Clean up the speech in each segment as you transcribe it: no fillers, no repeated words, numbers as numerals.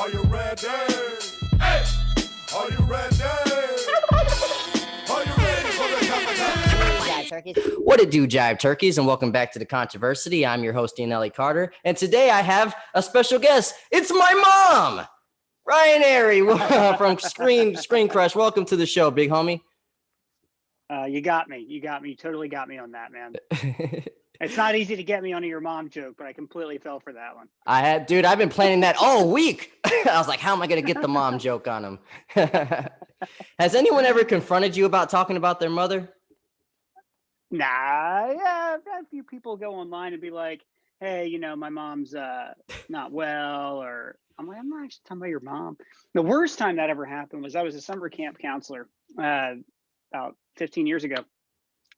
Are you ready? Hey! Are you ready? Are you ready for the Jive turkeys? What it do, Jive turkeys, and welcome back to the Controversy. I'm your host, Ian Elliott-Carter, and today I have a special guest. It's my mom, Ryan Arey from SCREENCRUSH. Welcome to the show, big homie. You got me. You totally got me on that, man. It's not easy to get me on your mom joke, but I completely fell for that one. I've been planning that all week. I was like, how am I going to get the mom joke on him? Has anyone ever confronted you about talking about their mother? Nah, yeah, I've had a few people go online and be like, hey, you know, my mom's not well, or I'm like, I'm not actually talking about your mom. The worst time that ever happened was I was a summer camp counselor about 15 years ago.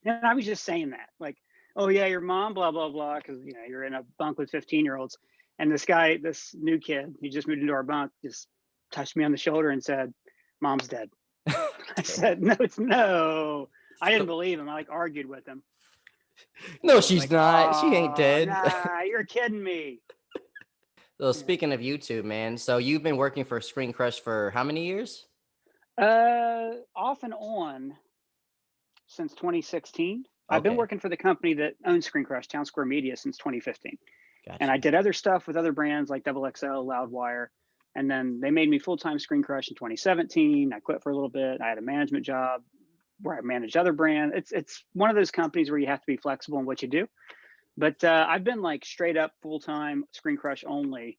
And I was just saying that, like, oh yeah, your mom, blah, blah, blah, because, you know, you're in a bunk with 15-year-olds. And this new kid, he just moved into our bunk, just touched me on the shoulder and said, mom's dead. I said, no. I didn't believe him. I argued with him. No, she's not. She ain't dead. Nah, you're kidding me. So speaking of YouTube, man, so you've been working for SCREENCRUSH for how many years? Off and on since 2016. I've been working for the company that owns SCREENCRUSH, Town Square Media, since 2015. Gotcha. And I did other stuff with other brands like XXL, Loudwire. And then they made me full-time SCREENCRUSH in 2017. I quit for a little bit. I had a management job where I managed other brands. It's one of those companies where you have to be flexible in what you do. But I've been straight up full-time SCREENCRUSH only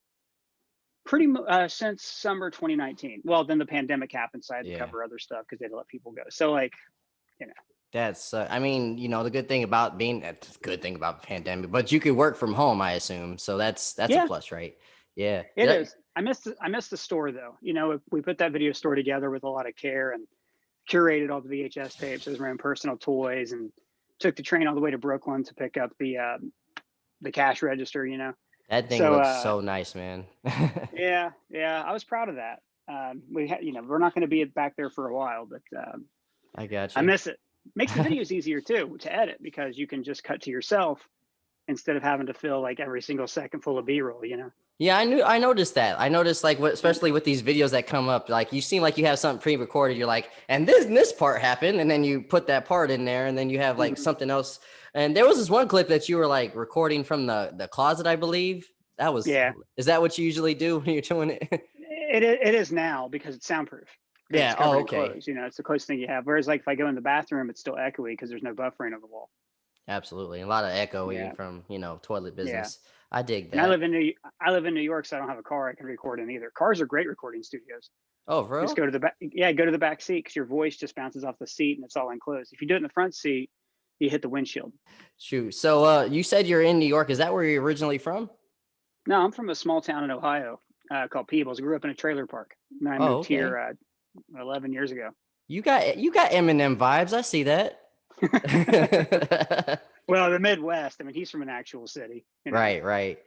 since summer 2019. Well, then the pandemic happened, so I had to cover other stuff because they had to let people go. So you know. That's, I mean, you know, the good thing about pandemic, but you could work from home, I assume. So that's a plus, right? Yeah. It is. I missed the store though. You know, we put that video store together with a lot of care and curated all the VHS tapes as my own personal toys and took the train all the way to Brooklyn to pick up the cash register, you know. That thing looks so nice, man. yeah. I was proud of that. We're not going to be back there for a while, but I got you. I miss it. Makes the videos easier too to edit because you can just cut to yourself instead of having to fill every single second full of B-roll, you know? Yeah, I noticed that. I noticed especially with these videos that come up, you seem like you have something pre-recorded. You're like, and this part happened, and then you put that part in there, and then you have something else. And there was this one clip that you were recording from the closet, I believe. That was Is that what you usually do when you're doing it? It is now because it's soundproof. Yeah. Oh, okay. Clothes, you know, it's the closest thing you have. Whereas if I go in the bathroom, it's still echoey because there's no buffering of the wall. Absolutely, a lot of echoing from toilet business. Yeah. I dig that. And I live in New York, so I don't have a car I can record in either. Cars are great recording studios. Oh, for real? Just go to the back. Yeah, go to the back seat because your voice just bounces off the seat and it's all enclosed. If you do it in the front seat, you hit the windshield. Shoot. So you said you're in New York. Is that where you're originally from? No, I'm from a small town in Ohio called Peebles. I grew up in a trailer park. And I moved here 11 years ago. You got Eminem vibes. I see that. Well, the Midwest. I mean, he's from an actual city. You know? Right.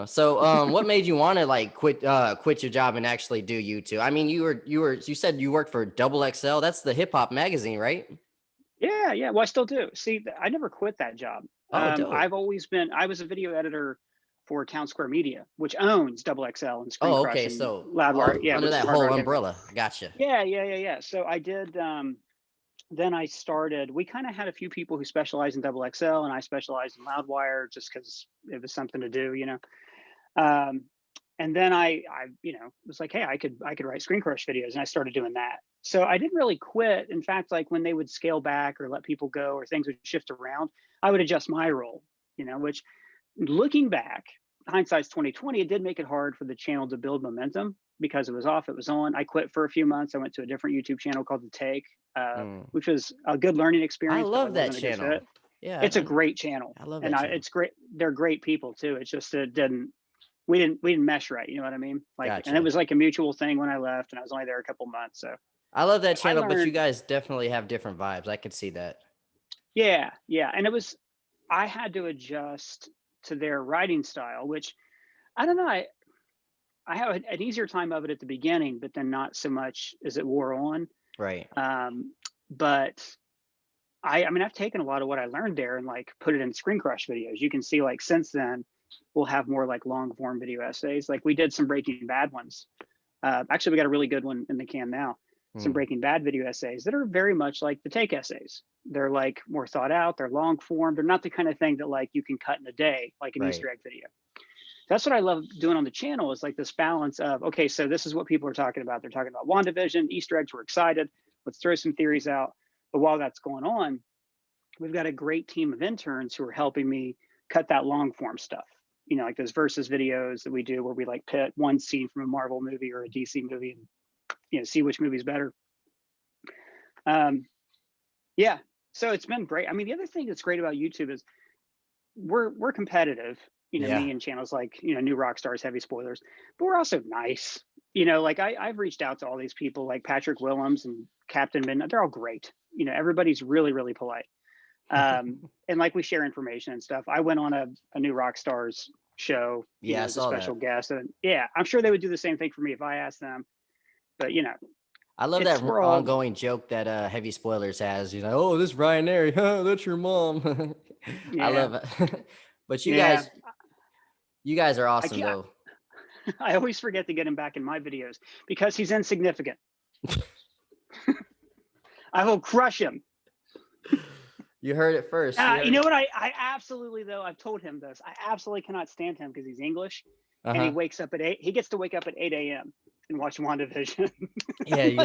So what made you want to quit your job and actually do YouTube? I mean, you said you worked for XXL. That's the hip hop magazine, right? Yeah. Well, I still do. See, I never quit that job. I was a video editor for Town Square Media, which owns XXL and SCREENCRUSH. Oh, okay. So Loudwire, under that whole umbrella. Gotcha. Yeah. So I did. Then I started. We kind of had a few people who specialize in XXL, and I specialized in Loudwire just because it was something to do, you know. And then I was like, hey, I could write SCREENCRUSH videos, and I started doing that. So I didn't really quit. In fact, when they would scale back or let people go or things would shift around, I would adjust my role, you know. Which, looking back, hindsight's 2020. It did make it hard for the channel to build momentum because it was off, it was on. I quit for a few months. I went to a different YouTube channel called The Take, which was a good learning experience. I love that channel. Yeah, it's a great channel. I love that channel. It's great. They're great people too. It's just we didn't mesh right. You know what I mean? Gotcha. And it was a mutual thing when I left, and I was only there a couple months. So I love that channel, but you guys definitely have different vibes. I can see that. Yeah. And I had to adjust to their writing style, which I don't know. I have an easier time of it at the beginning, but then not so much as it wore on. Right. But I mean, I've taken a lot of what I learned there and put it in SCREENCRUSH videos. You can see since then, we'll have more like long form video essays. Like we did some Breaking Bad ones. Actually, we got a really good one in the can now. Some Breaking Bad video essays that are very much like the take essays. They're like more thought out. They're long form. They're not the kind of thing that like you can cut in a day, like an Easter egg video. That's what I love doing on the channel, is like this balance of, okay, so this is what people are talking about. They're talking about WandaVision, Easter eggs. We're excited. Let's throw some theories out. But while that's going on, we've got a great team of interns who are helping me cut that long form stuff. You know, like those versus videos that we do where we like pit one scene from a Marvel movie or a DC movie and, you know, see which movie's better. Yeah, so it's been great. I mean, the other thing that's great about YouTube is we're competitive, you know, me and channels like, you know, New Rockstars, Heavy Spoilers, but we're also nice. You know, like I've reached out to all these people like Patrick Willems and Captain Midnight. They're all great. You know, everybody's really, really polite. And like we share information and stuff. I went on a New Rockstars show, you know, as a special guest. And yeah, I'm sure they would do the same thing for me if I asked them. But, you know, I love that ongoing joke that Heavy Spoilers has. You know, oh, this Ryan Arey, huh, that's your mom. I love it. But you guys are awesome though. I always forget to get him back in my videos because he's insignificant. I will crush him. You heard it first. You know what? I absolutely, though, I've told him this. I absolutely cannot stand him because he's English and he wakes up at 8. He gets to wake up at 8 a.m. and watch WandaVision. Yeah, you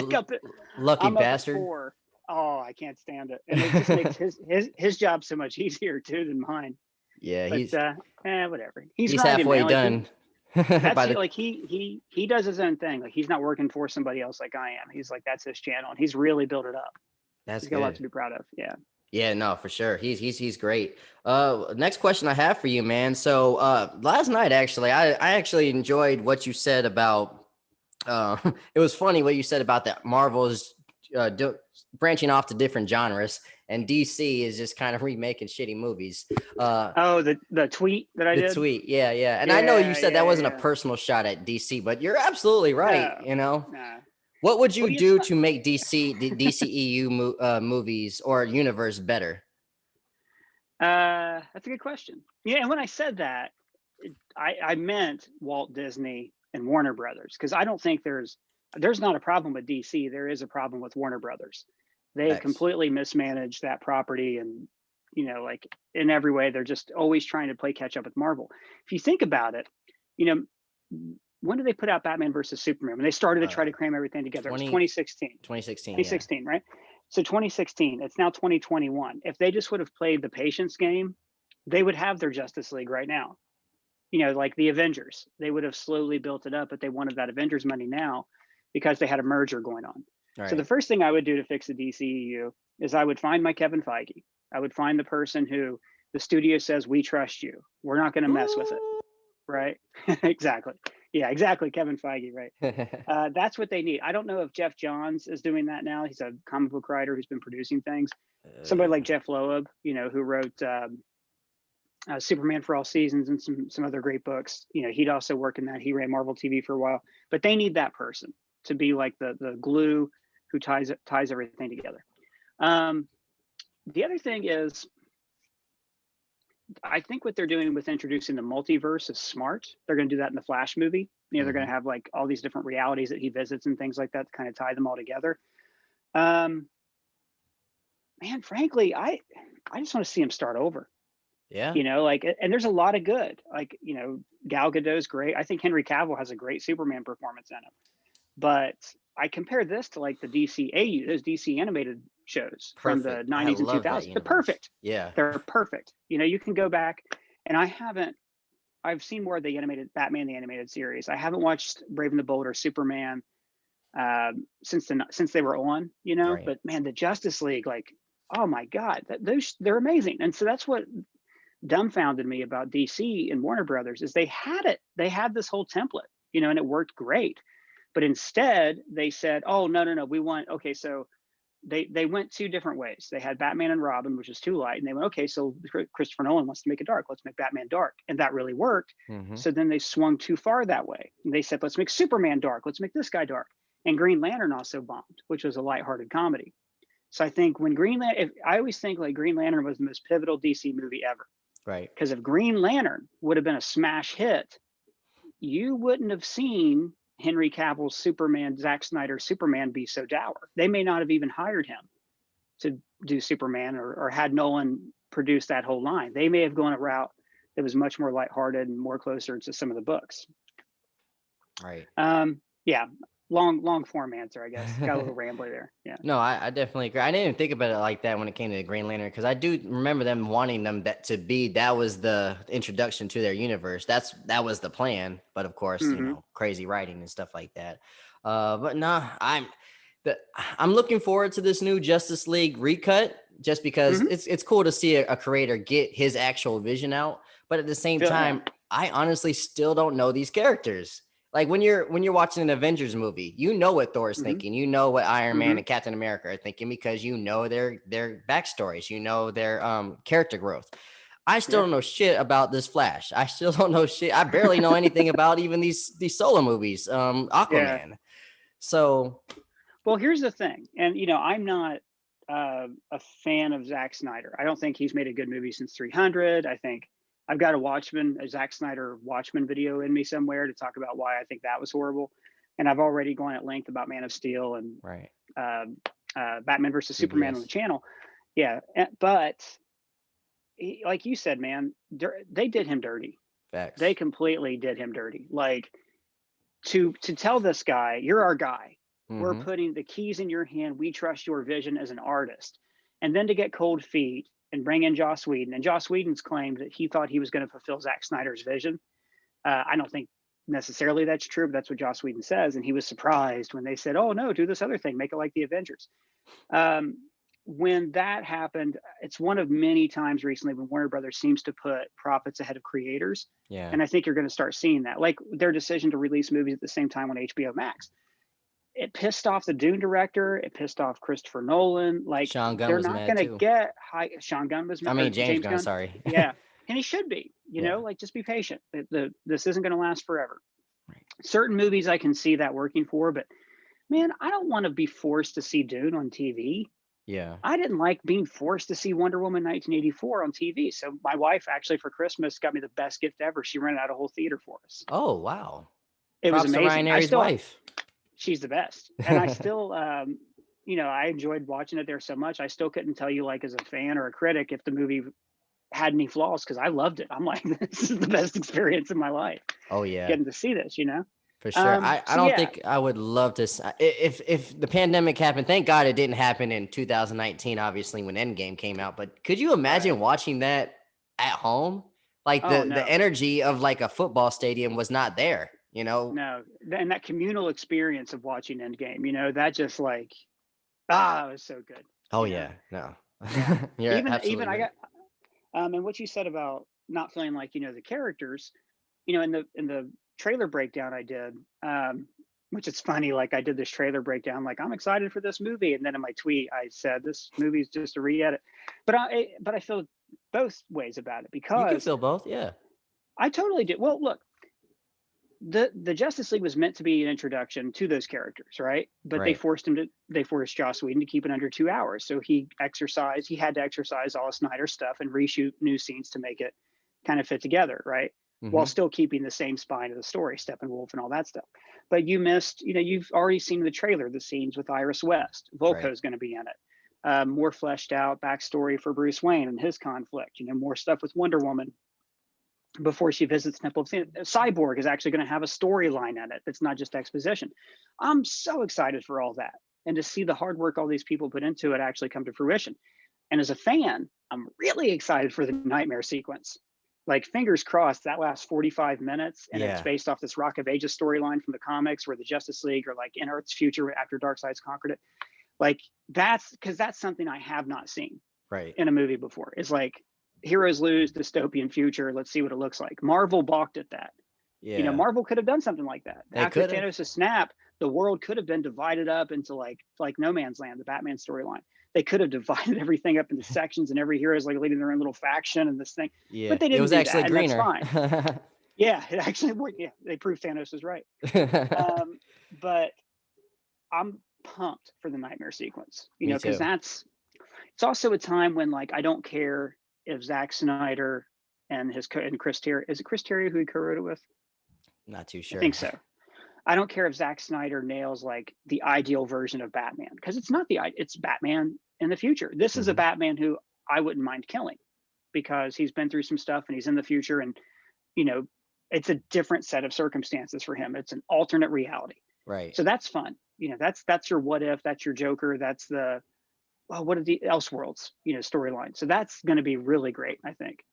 lucky bastard. 4. Oh, I can't stand it. And it just makes his job so much easier too than mine. Yeah, but, he's whatever. He's halfway done. That's like he does his own thing. Like he's not working for somebody else like I am. He's like, that's his channel, and he's really built it up. That's he's got a lot to be proud of. Yeah. Yeah, no, for sure. He's great. Next question I have for you, man. So last night, actually, I actually enjoyed what you said about. It was funny what you said about that Marvel's branching off to different genres, and DC is just kind of remaking shitty movies. The tweet that I did. The tweet, yeah. And I know you said that wasn't a personal shot at DC, but you're absolutely right. No, you know. No. What would you do to make the DCEU movies or universe better? That's a good question. Yeah, and when I said that, I meant Walt Disney and Warner Brothers, because I don't think there's not a problem with DC. There is a problem with Warner Brothers. They completely mismanaged that property, and you know, like in every way, they're just always trying to play catch up with Marvel. If you think about it, you know. When did they put out Batman versus Superman? When they started to try to cram everything together, it was 2016. 2016, right? So 2016, it's now 2021. If they just would have played the patience game, they would have their Justice League right now. You know, like the Avengers, they would have slowly built it up, but they wanted that Avengers money now because they had a merger going on. Right. So the first thing I would do to fix the DCEU is I would find my Kevin Feige. I would find the person who the studio says, we trust you. We're not going to mess with it. Right? Exactly. Yeah, exactly. Kevin Feige, right? That's what they need. I don't know if Jeff Johns is doing that now. He's a comic book writer who's been producing things. Somebody like Jeff Loeb, you know, who wrote Superman for All Seasons and some other great books. You know, he'd also work in that. He ran Marvel TV for a while. But they need that person to be like the glue who ties everything together. The other thing is, I think what they're doing with introducing the multiverse is smart. They're going to do that in the Flash movie. You know, they're going to have like all these different realities that he visits and things like that to kind of tie them all together. Man, frankly, I just want to see him start over. Yeah. You know, like, and there's a lot of good. Like, you know, Gal Gadot's great. I think Henry Cavill has a great Superman performance in him. But I compare this to like the DCEU, those DC animated shows from the 90s and 2000s. They're perfect. Yeah, they're perfect. You know, you can go back, and I've seen more of the animated Batman, the animated series. I haven't watched Brave and the Bold or Superman since they were on, you know, right. But man, the Justice League, like, oh my God, they're amazing. And so that's what dumbfounded me about DC and Warner Brothers is they had this whole template, you know, and it worked great. But instead they said, oh, no, we want, okay, so they went 2 different ways. They had Batman and Robin, which is too light. And they went, okay, so Christopher Nolan wants to make it dark. Let's make Batman dark. And that really worked. Mm-hmm. So then they swung too far that way. And they said, let's make Superman dark. Let's make this guy dark. And Green Lantern also bombed, which was a lighthearted comedy. So I think when I always think like Green Lantern was the most pivotal DC movie ever. Right. Because if Green Lantern would have been a smash hit, you wouldn't have seen Henry Cavill's Superman, Zack Snyder's Superman be so dour. They may not have even hired him to do Superman, or had Nolan produce that whole line. They may have gone a route that was much more lighthearted and more closer to some of the books. Right. Yeah, long form answer, I guess. Got a little rambly there. Yeah. No, I definitely agree. I didn't even think about it like that when it came to the Green Lantern, because I do remember them wanting them that was the introduction to their universe. That was the plan, but of course, crazy writing and stuff like that. But nah, I'm looking forward to this new Justice League recut, just because it's cool to see a creator get his actual vision out. But at the same time, I honestly still don't know these characters. Like when you're watching an Avengers movie, you know what Thor's thinking, you know what Iron Man and Captain America are thinking, because you know their backstories, you know their character growth. I still don't know shit about this Flash. I still don't know shit. I barely know anything about even these solo movies, Aquaman. Yeah. So, well, here's the thing, and I'm not a fan of Zack Snyder. I don't think he's made a good movie since 300. I think I've got a Zack Snyder Watchmen video in me somewhere to talk about why I think that was horrible. And I've already gone at length about Man of Steel and Batman versus Superman on the channel. Yeah. But like you said, man, they did him dirty. Facts. They completely did him dirty. Like to tell this guy, you're our guy. We're putting the keys in your hand. We trust your vision as an artist. And then to get cold feet and bring in Joss Whedon. And Joss Whedon's claimed that he thought he was going to fulfill Zack Snyder's vision. I don't think necessarily that's true, but that's what Joss Whedon says. And he was surprised when they said, oh, no, do this other thing, make it like the Avengers. When that happened, it's one of many times recently when Warner Brothers seems to put profits ahead of creators. Yeah. And I think you're going to start seeing that, like their decision to release movies at the same time on HBO Max. It pissed off the Dune director. It pissed off Christopher Nolan. Like Sean Gunn they're was not going to get high. Sean Gunn was mad. James Gunn. Sorry. Yeah, and he should be. You know, like just be patient. This isn't going to last forever. Right. Certain movies I can see that working for, but man, I don't want to be forced to see Dune on TV. Yeah. I didn't like being forced to see Wonder Woman 1984 on TV. So my wife actually for Christmas got me the best gift ever. She rented out a whole theater for us. Oh wow! It was amazing. Ryan Arey's wife. She's the best. And I still, I enjoyed watching it there so much. I still couldn't tell you, like, as a fan or a critic, if the movie had any flaws, because I loved it. I'm like, this is the best experience in my life. Oh, yeah. Getting to see this, For sure. I don't think I would love to. If the pandemic happened, thank God it didn't happen in 2019, obviously, when Endgame came out. But could you imagine watching that at home? Like the energy of like a football stadium was not there. No, and that communal experience of watching Endgame, that just like, it was so good. Oh yeah, no, yeah. even I got, and what you said about not feeling like the characters, in the trailer breakdown I did, which is funny. Like I did this trailer breakdown, like I'm excited for this movie, and then in my tweet I said this movie is just a re-edit, but I feel both ways about it because you can feel both, yeah. I totally do. Well, look. The Justice League was meant to be an introduction to those characters, right? But they forced Joss Whedon to keep it under 2 hours. So he had to exercise all of Snyder's stuff and reshoot new scenes to make it kind of fit together, right? While still keeping the same spine of the story, Steppenwolf and all that stuff. But you missed, you've already seen the trailer, the scenes with Iris West. Volko's going to be in it. More fleshed out backstory for Bruce Wayne and his conflict, more stuff with Wonder Woman. Before she visits Temple of Cyborg is actually going to have a storyline in it that's not just exposition. I'm so excited for all that and to see the hard work all these people put into it actually come to fruition. And as a fan, I'm really excited for the nightmare sequence. Like fingers crossed that lasts 45 minutes and it's based off this Rock of Ages storyline from the comics where the Justice League are like in Earth's future after Darkseid's conquered it. Like that's something I have not seen in a movie before. It's like, heroes lose, dystopian future. Let's see what it looks like. Marvel balked at that. Yeah. Marvel could have done something like that. After Thanos' snap, the world could have been divided up into like No Man's Land, the Batman storyline. They could have divided everything up into sections and every hero is like leading their own little faction and this thing. Yeah. But they didn't. It was actually that, greener. And that's fine. Yeah, it actually worked. Yeah, they proved Thanos was right. But I'm pumped for the nightmare sequence. Because it's also a time when like I don't care if Zack Snyder and and Chris Terry. Is it Chris Terry who he co-wrote it with? Not too I sure. think so. I don't care if Zack Snyder nails like the ideal version of Batman, because it's not it's Batman in the future. This is a Batman who I wouldn't mind killing, because he's been through some stuff and he's in the future, and you know, it's a different set of circumstances for him. It's an alternate reality. Right. So that's fun. You know, that's your what if, that's your Joker, that's the what are the Elseworlds, storyline. So that's going to be really great, I think.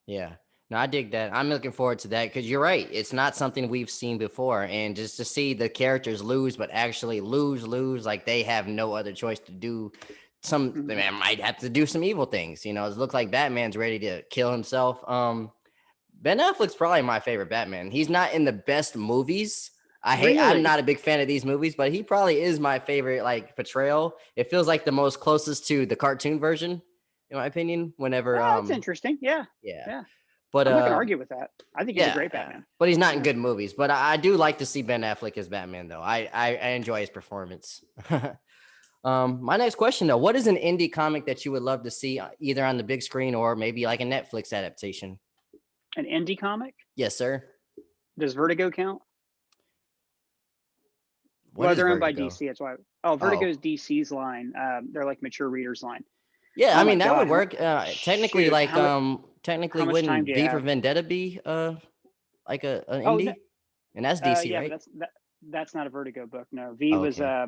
Yeah. No, I dig that. I'm looking forward to that because you're right. It's not something we've seen before. And just to see the characters lose, but actually lose, like they have no other choice to do they might have to do some evil things. It looks like Batman's ready to kill himself. Ben Affleck's probably my favorite Batman. He's not in the best movies. I'm not a big fan of these movies, but he probably is my favorite like portrayal. It feels like the most closest to the cartoon version, in my opinion. Whenever that's interesting. Yeah. But I'm not gonna argue with that. I think he's a great Batman. But he's not in good movies. But I do like to see Ben Affleck as Batman, though. I enjoy his performance. My next question, though, what is an indie comic that you would love to see either on the big screen or maybe like a Netflix adaptation? An indie comic? Yes, sir. Does Vertigo count? Well, they're owned by DC. That's why. Vertigo's DC's line. They're like mature readers line. Yeah, I mean that would work. Technically, technically, wouldn't V for Vendetta be like an indie? And that's DC, yeah, right? But that's not a Vertigo book. No, V was a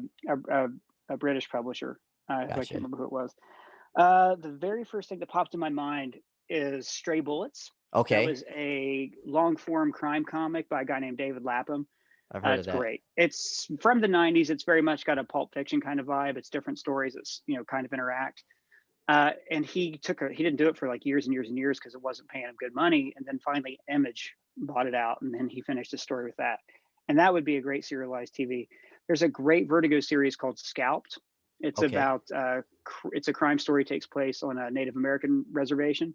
British publisher. I can't remember who it was. The very first thing that popped in my mind is Stray Bullets. Okay. That was a long form crime comic by a guy named David Lapham. I've heard of that. It's great. It's from the 90s. It's very much got a Pulp Fiction kind of vibe. It's different stories. It's, kind of interact. And he didn't do it for like years and years and years because it wasn't paying him good money. And then finally Image bought it out, and then he finished his story with that. And that would be a great serialized TV. There's a great Vertigo series called Scalped. It's about, it's a crime story, takes place on a Native American reservation.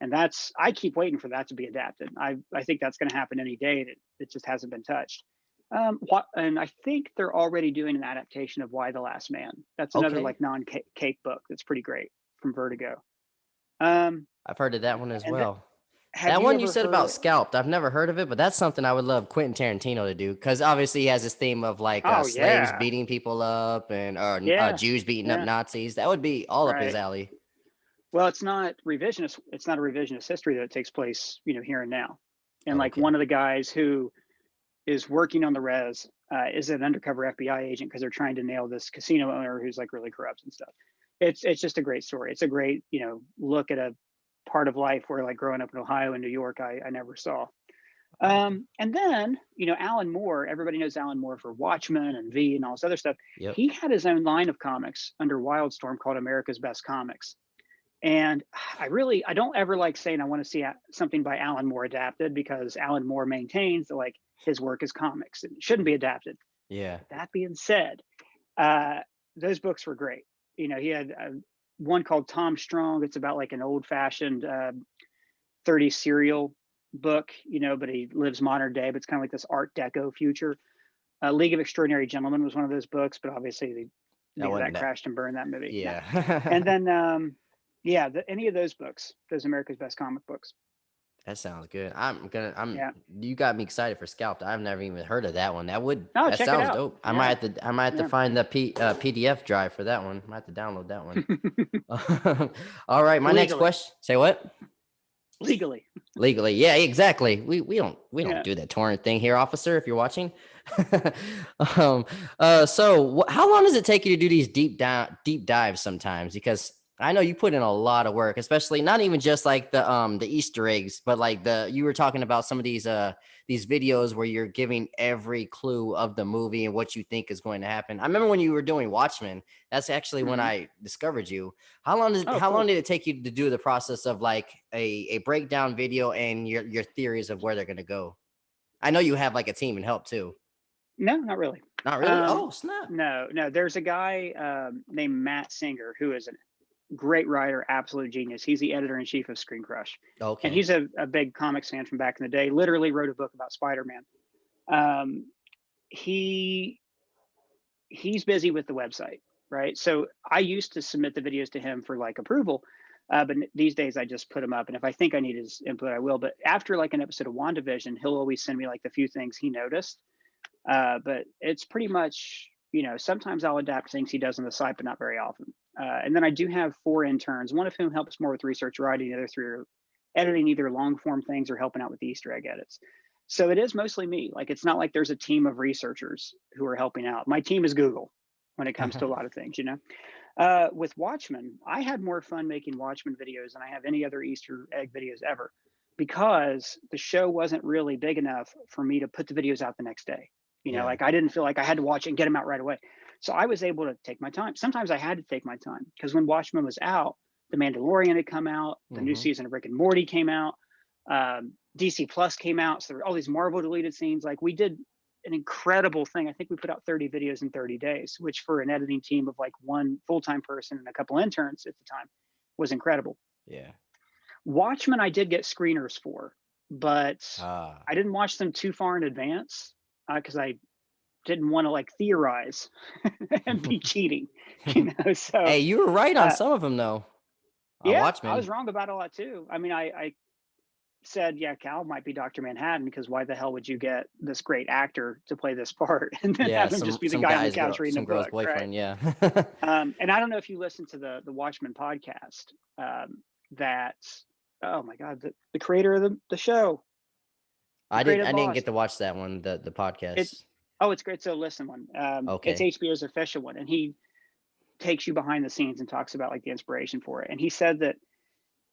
And I keep waiting for that to be adapted. I think that's going to happen any day. It just hasn't been touched. And I think they're already doing an adaptation of Why the Last Man. That's another like non-cake book that's pretty great from Vertigo. I've heard of that one as well. That one you said about Scalped, I've never heard of it, but that's something I would love Quentin Tarantino to do, because obviously he has this theme of like slaves beating people up and Jews beating up Nazis. That would be all up his alley. Well, it's not revisionist. It's not a revisionist history that takes place, here and now. And like one of the guys who is working on the res is an undercover FBI agent because they're trying to nail this casino owner who's like really corrupt and stuff. It's just a great story. It's a great, look at a part of life where like growing up in Ohio and New York, I never saw. And then, Alan Moore, everybody knows Alan Moore for Watchmen and V and all this other stuff. Yep. He had his own line of comics under Wildstorm called America's Best Comics. And I don't ever like saying I want to see something by Alan Moore adapted, because Alan Moore maintains that like his work is comics and it shouldn't be adapted. Yeah. That being said, those books were great. He had one called Tom Strong. It's about like an old fashioned 30s serial book, but he lives modern day, but it's kind of like this Art Deco future. League of Extraordinary Gentlemen was one of those books, but obviously that crashed and burned, that movie. Yeah. And then, any of those books, those America's Best Comic books. That sounds good. You got me excited for Scalped. I've never even heard of that one. That check sounds it out. dope. I might have to find the PDF drive for that one. I might have to download that one. All right. My next question. Say what? Legally. Yeah, exactly. We don't do that torrent thing here, officer, if you're watching. So how long does it take you to do these deep dives sometimes? Because I know you put in a lot of work, especially not even just like the Easter eggs, but like you were talking about some of these videos where you're giving every clue of the movie and what you think is going to happen. I remember when you were doing Watchmen, that's actually when I discovered you. How long did it take you to do the process of like a breakdown video and your theories of where they're going to go? I know you have like a team and help too. No, not really. Not really? Oh, snap. No. There's a guy named Matt Singer who is a great writer, absolute genius. He's the editor-in-chief of ScreenCrush. Okay. And he's a big comics fan from back in the day. Literally wrote a book about Spider-Man. He's busy with the website, right? So I used to submit the videos to him for like approval, But these days I just put them up, and if I think I need his input, I will. But after like an episode of WandaVision, he'll always send me like the few things he noticed. But it's pretty much, sometimes I'll adapt things he does on the site, but not very often. And then I do have 4 interns, one of whom helps more with research writing, the other 3 are editing either long form things or helping out with the Easter egg edits. So it is mostly me. Like, it's not like there's a team of researchers who are helping out. My team is Google when it comes to a lot of things, With Watchmen, I had more fun making Watchmen videos than I have any other Easter egg videos ever, because the show wasn't really big enough for me to put the videos out the next day. Like, I didn't feel like I had to watch it and get them out right away. So I was able to take my time. Sometimes I had to take my time, because when Watchmen was out, The Mandalorian had come out, the new season of Rick and Morty came out, DC Plus came out. So there were all these Marvel deleted scenes. Like, we did an incredible thing. I think we put out 30 videos in 30 days, which for an editing team of like 1 full-time person and a couple interns at the time was incredible. Yeah. Watchmen, I did get screeners for, but I didn't watch them too far in advance, because I didn't want to like theorize and be cheating, So Hey, you were right on some of them though. Yeah, Watchmen. I was wrong about a lot too. I mean, I said, yeah, Cal might be Dr. Manhattan, because why the hell would you get this great actor to play this part and then have him just be the guy on the couch reading a book, boyfriend, right? Yeah. And I don't know if you listen to the Watchmen podcast, that, oh my God, the creator of the show. I didn't get to watch that one, the podcast. It's great. So listen, Okay. It's HBO's official one, and he takes you behind the scenes and talks about like the inspiration for it. And he said that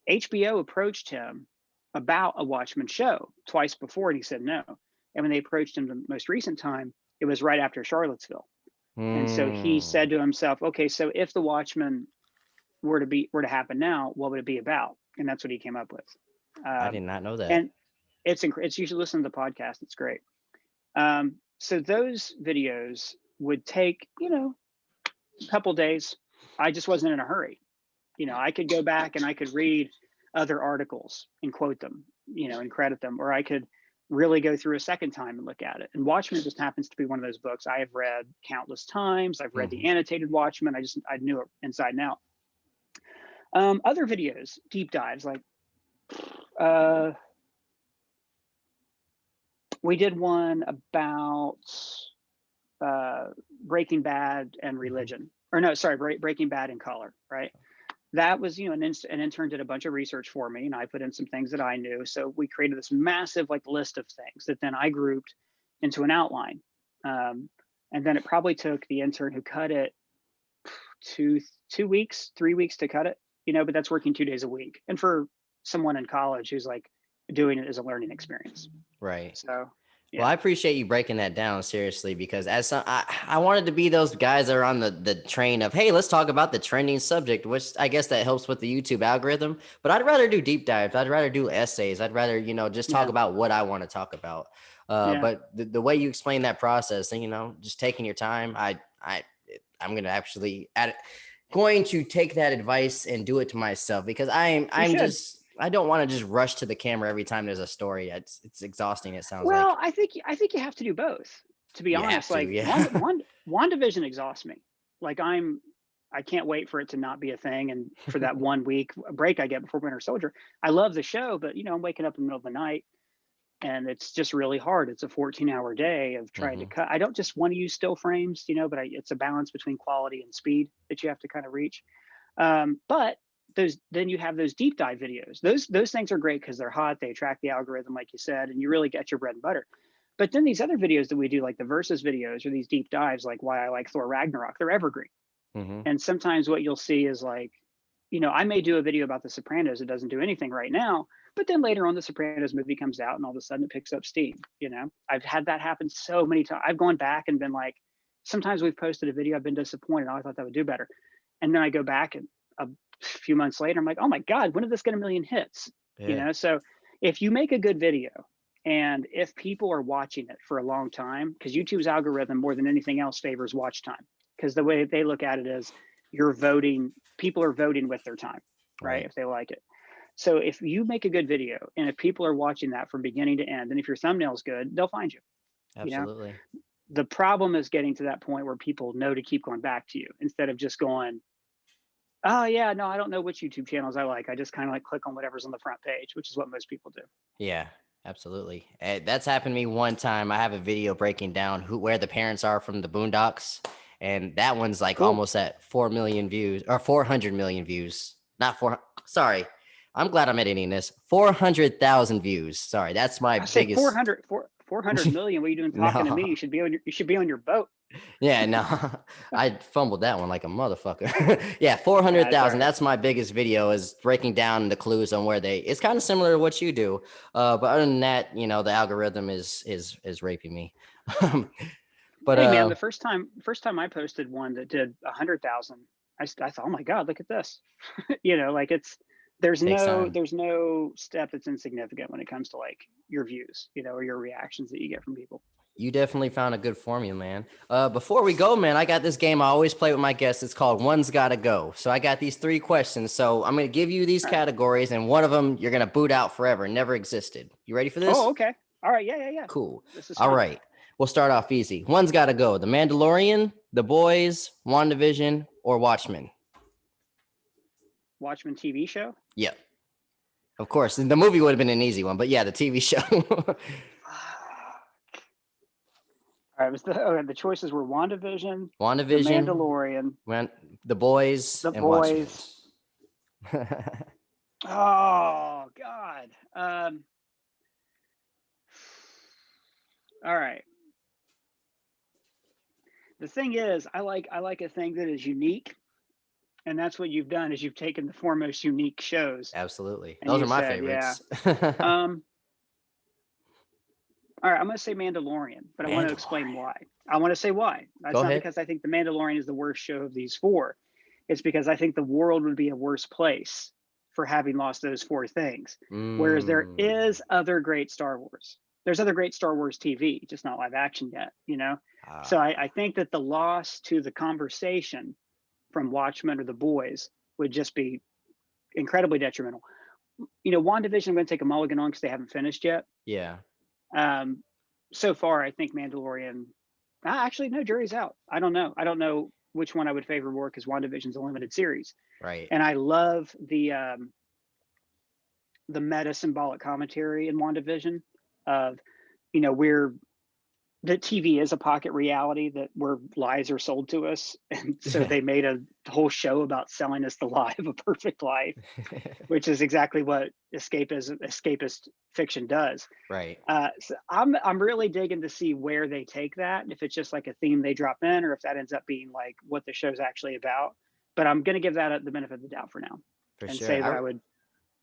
HBO approached him about a Watchmen show twice before, and he said no. And when they approached him the most recent time, it was right after Charlottesville. And so he said to himself, okay, so if the Watchmen were to happen now, what would it be about? And that's what he came up with. I did not know that. And it's you should listen to the podcast. It's great. So those videos would take, a couple days. I just wasn't in a hurry. I could go back and I could read other articles and quote them, and credit them, or I could really go through a second time and look at it. And Watchmen just happens to be one of those books I have read countless times. I've read the annotated Watchmen. I knew it inside and out. Other videos, deep dives, like we did one about Breaking Bad and religion, or no, sorry, Breaking Bad and color, right? That was, an intern did a bunch of research for me, and I put in some things that I knew. So we created this massive like list of things that then I grouped into an outline. And then it probably took the intern who cut it 3 weeks to cut it, but that's working 2 days a week. And for someone in college who's like doing it as a learning experience. Right. So Well, I appreciate you breaking that down seriously, because I wanted to be those guys that are on the train of, hey, let's talk about the trending subject, which I guess that helps with the YouTube algorithm. But I'd rather do deep dives. I'd rather do essays. I'd rather, just talk about what I want to talk about. But the way you explain that process, and just taking your time, I'm going to actually going to take that advice and do it to myself, because I don't want to just rush to the camera every time there's a story. It's exhausting. It sounds like. Well, I think you have to do both, to be honest. WandaVision exhausts me. Like I can't wait for it to not be a thing. And for that 1 week break I get before Winter Soldier, I love the show, but I'm waking up in the middle of the night and it's just really hard. It's a 14-hour day of trying to cut. I don't just want to use still frames, but it's a balance between quality and speed that you have to kind of reach. But then you have those deep dive videos. Those things are great because they're hot. They attract the algorithm, like you said, and you really get your bread and butter. But then these other videos that we do, like the versus videos or these deep dives, like why I like Thor Ragnarok, they're evergreen. And sometimes what you'll see is like, I may do a video about The Sopranos. It doesn't do anything right now, but then later on the Sopranos movie comes out and all of a sudden it picks up steam. I've had that happen so many times. I've gone back and been like, sometimes we've posted a video, I've been disappointed. I thought that would do better. And then I go back and a few months later, I'm like, oh my God, when did this get 1 million hits? So if you make a good video and if people are watching it for a long time, because YouTube's algorithm more than anything else favors watch time, because the way they look at it is people are voting with their time, right? If they like it. So if you make a good video and if people are watching that from beginning to end, and if your thumbnail's good, they'll find you. Absolutely. The problem is getting to that point where people know to keep going back to you instead of just going, Oh yeah, no, I don't know which YouTube channels I like. I just kind of like click on whatever's on the front page, which is what most people do. Yeah, absolutely. That's happened to me one time. I have a video breaking down where the parents are from the Boondocks, and that one's like Cool. almost at 4 million views or 400 million views. Not four. Sorry, I'm glad I'm editing this. 400,000 views. Sorry, that's my I say biggest. 400 million. What are you doing talking to me? No. You should be on your boat. Yeah, no, I fumbled that one like a motherfucker. Yeah, That's all 400,000. right. That's my biggest video is breaking down the clues on where it's kind of similar to what you do. But other than that, the algorithm is raping me. But Hey man, the first time I posted one that did 100,000, I thought, oh my god, look at this. Like there's takes no time. there's no step that's insignificant when it comes to like your views, or your reactions that you get from people. You definitely found a good formula, man. Before we go, man, I got this game I always play with my guests. It's called One's Gotta Go. So I got these 3 questions. So I'm going to give you these All right. categories, and one of them you're going to boot out forever. Never existed. You ready for this? Oh, okay. All right. Yeah. Cool. This is All fun. right. We'll start off easy. One's Gotta Go. The Mandalorian, The Boys, WandaVision, or Watchmen? Watchmen TV show. Yep. Of course. The movie would have been an easy one, but yeah, the TV show. All right. The choices were WandaVision, The WandaVision, Mandalorian, The Boys, The and Watchmen. Boys. Oh God. All right. The thing is, I like a thing that is unique, and that's what you've done. Is you've taken the 4 most unique shows. Absolutely. And Those you are my said, favorites. All right, I'm going to say Mandalorian, but I want to explain why. I want to say why. That's Go not ahead. because I think The Mandalorian is the worst show of these 4. It's because I think the world would be a worse place for having lost those 4 things. Whereas there is other great Star Wars. There's other great Star Wars TV, just not live action yet, So I think that the loss to the conversation from Watchmen or The Boys would just be incredibly detrimental. WandaVision, I'm going to take a mulligan on because they haven't finished yet. Yeah. So far, I think Mandalorian. Actually, no, jury's out. I don't know. I don't know which one I would favor more because WandaVision's a limited series, Right. and I love the meta symbolic commentary in WandaVision of, that TV is a pocket reality where lies are sold to us, and so they made a whole show about selling us the lie of a perfect life, which is exactly what escapist fiction does. Right. So I'm really digging to see where they take that, and if it's just like a theme they drop in, or if that ends up being like what the show's actually about. But I'm going to give that the benefit of the doubt for now, and sure. say that I would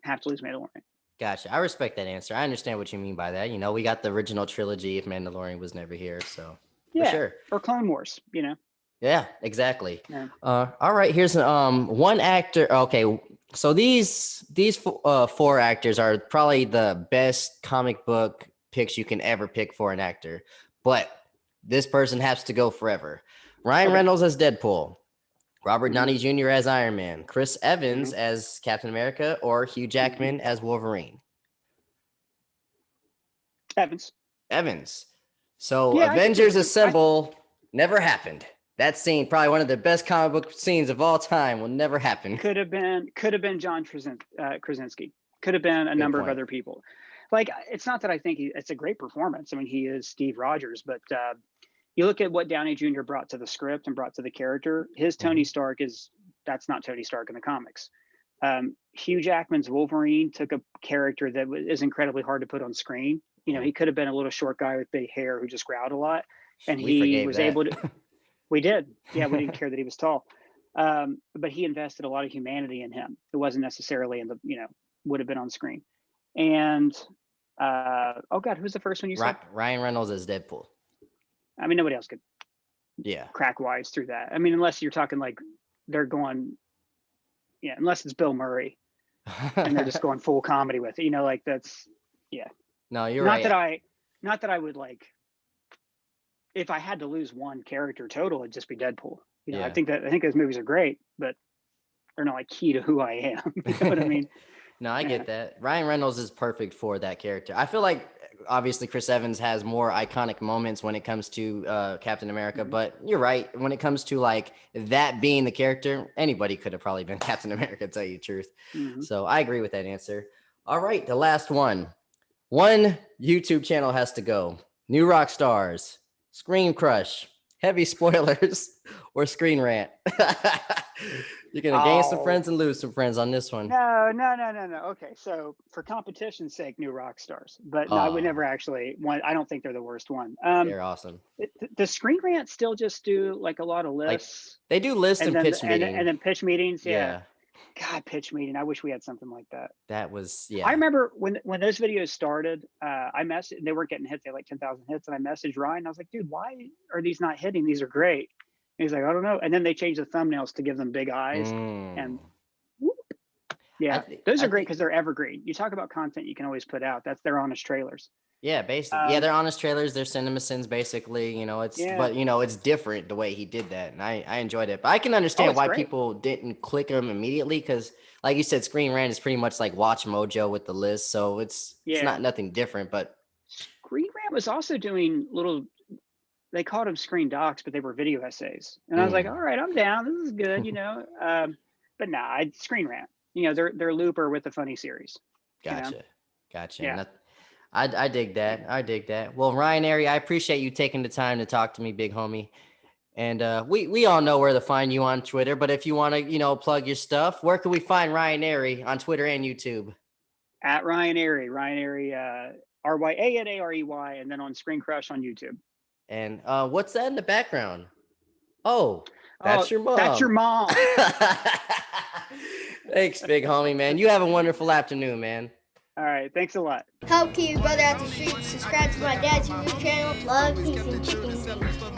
have to lose Mandalorian. Gotcha. I respect that answer. I understand what you mean by that. We got the original trilogy if Mandalorian was never here. So Yeah, for sure. Or Clone Wars, Yeah, exactly. Yeah. All right. Here's one actor. Okay, so these 4 actors are probably the best comic book picks you can ever pick for an actor, but this person has to go forever. Ryan Reynolds as Deadpool, Robert Downey Jr. as Iron Man, Chris Evans as Captain America, or Hugh Jackman as Wolverine. Evans. So Yeah, Avengers Assemble never happened. That scene, probably one of the best comic book scenes of all time, will never happen. Could have been John Krasinski. Could have been a number of other people. Like, it's not that I think it's a great performance. I mean, he is Steve Rogers, but you look at what Downey Jr. brought to the script and brought to the character. His Tony Stark that's not Tony Stark in the comics. Hugh Jackman's Wolverine took a character that is incredibly hard to put on screen. He could have been a little short guy with big hair who just growled a lot, and he was able to. We did, yeah. We didn't care that he was tall, but he invested a lot of humanity in him. It wasn't necessarily in the would have been on screen. And oh God, who's the first one you said? Ryan Reynolds as Deadpool. I mean, nobody else could. Yeah. Crack wise through that. I mean, unless you're talking like they're going, unless it's Bill Murray, and they're just going full comedy with it. Like that's, yeah. No, you're right. Not that I would like. If I had to lose one character total, it'd just be Deadpool. I think those movies are great, but they're not like key to who I am. You know what I mean? No, I get that. Ryan Reynolds is perfect for that character. I feel like obviously Chris Evans has more iconic moments when it comes to Captain America, but you're right. When it comes to like that being the character, anybody could have probably been Captain America, to tell you the truth. So I agree with that answer. All right, the last one. One YouTube channel has to go. New Rock Stars, Screen Crush, Heavy Spoilers, or Screen Rant. You're gonna gain some friends and lose some friends on this one. No. Okay, so for competition's sake, New Rock Stars, but no, I would never actually want. I don't think they're the worst one. They're awesome. The Screen Rant still just do like a lot of lists. They do lists and pitch meetings. And then pitch meetings. Yeah. God, pitch meeting. I wish we had something like that. That was, yeah. I remember when those videos started, I messaged, they weren't getting hits. They had like 10,000 hits. And I messaged Ryan. I was like, dude, why are these not hitting? These are great. And he's like, I don't know. And then they changed the thumbnails to give them big eyes. And whoop. Yeah, those are great because they're evergreen. You talk about content you can always put out. That's their honest trailers. Yeah, basically. They're honest trailers. They're CinemaSins, basically. You know, but you know, it's different the way he did that, and I enjoyed it. But I can understand why people didn't click him immediately because, like you said, Screen Rant is pretty much like Watch Mojo with the list, so it's not nothing different. But Screen Rant was also doing little. They called them screen docs, but they were video essays, and I was like, all right, I'm down. This is good, you know. But nah, I'd Screen Rant. You know, they're Looper with a funny series. Gotcha. You know? Gotcha. Yeah. I dig that. I dig that. Well, Ryan Arey, I appreciate you taking the time to talk to me, big homie. And we all know where to find you on Twitter, but if you want to, you know, plug your stuff, where can we find Ryan Arey on Twitter and YouTube? At Ryan Arey, RYANAREY, and then on Screen Crush on YouTube. And what's that in the background? Oh, that's your mom. That's your mom. Thanks, big homie, man. You have a wonderful afternoon, man. All right. Thanks a lot. Help keep your brother out the streets. Subscribe to my dad's YouTube channel. Love, peace, and chicken.